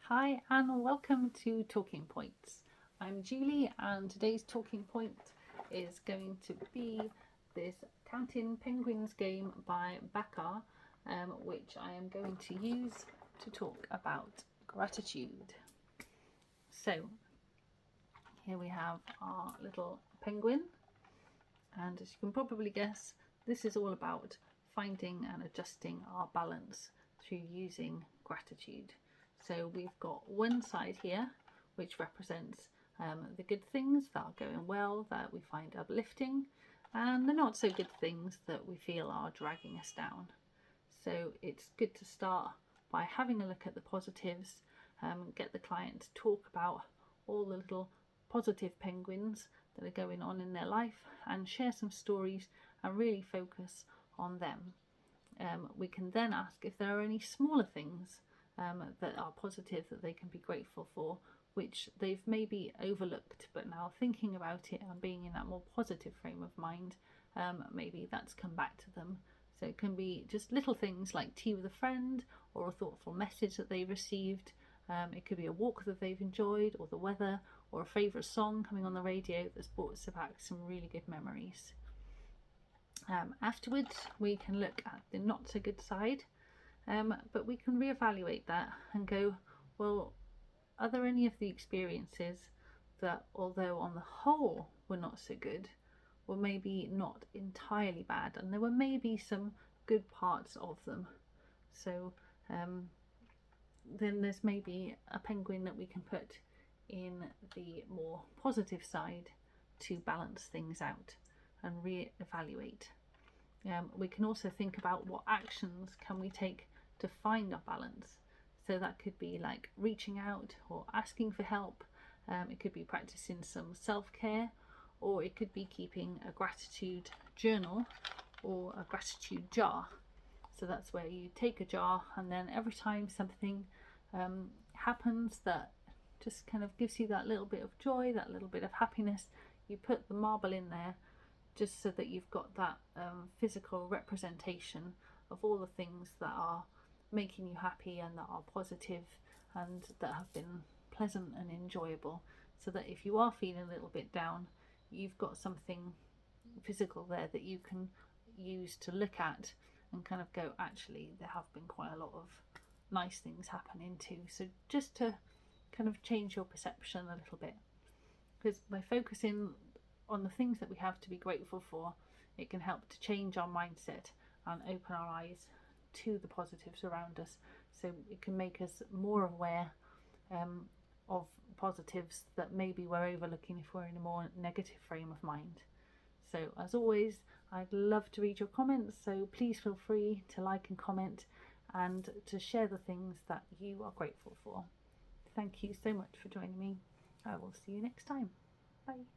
Hi and welcome to Talking Points. I'm Julie and today's talking point is going to be this Counting Penguins game by Bakar, which I am going to use to talk about gratitude. So here we have our little penguin, and as you can probably guess, this is all about finding and adjusting our balance through using gratitude. So we've got one side here which represents the good things that are going well, that we find uplifting, and the not so good things that we feel are dragging us down. So it's good to start by having a look at the positives, get the client to talk about all the little positive penguins that are going on in their life and share some stories and really focus on them. We can then ask if there are any smaller things that are positive that they can be grateful for, which they've maybe overlooked, but now thinking about it and being in that more positive frame of mind, maybe that's come back to them. So it can be just little things like tea with a friend or a thoughtful message that they received. It could be a walk that they've enjoyed, or the weather, or a favourite song coming on the radio that's brought us back some really good memories. Afterwards, we can look at the not so good side, but we can reevaluate that and go, well, are there any of the experiences that, although on the whole were not so good, were maybe not entirely bad, and there were maybe some good parts of them? So then there's maybe a penguin that we can put in the more positive side to balance things out and re-evaluate. We can also think about what actions can we take to find our balance. So that could be like reaching out or asking for help. It could be practicing some self-care, or it could be keeping a gratitude journal or a gratitude jar. So that's where you take a jar, and then every time something happens that just kind of gives you that little bit of joy, that little bit of happiness, you put the marble in there, just so that you've got that physical representation of all the things that are making you happy and that are positive and that have been pleasant and enjoyable, so that if you are feeling a little bit down, you've got something physical there that you can use to look at and kind of go, actually there have been quite a lot of nice things happening too. So just to kind of change your perception a little bit, because by focusing on the things that we have to be grateful for, it can help to change our mindset and open our eyes to the positives around us. So it can make us more aware of positives that maybe we're overlooking if we're in a more negative frame of mind. So as always, I'd love to read your comments, so please feel free to like and comment and to share the things that you are grateful for. Thank you so much for joining me. I will see you next time. Bye.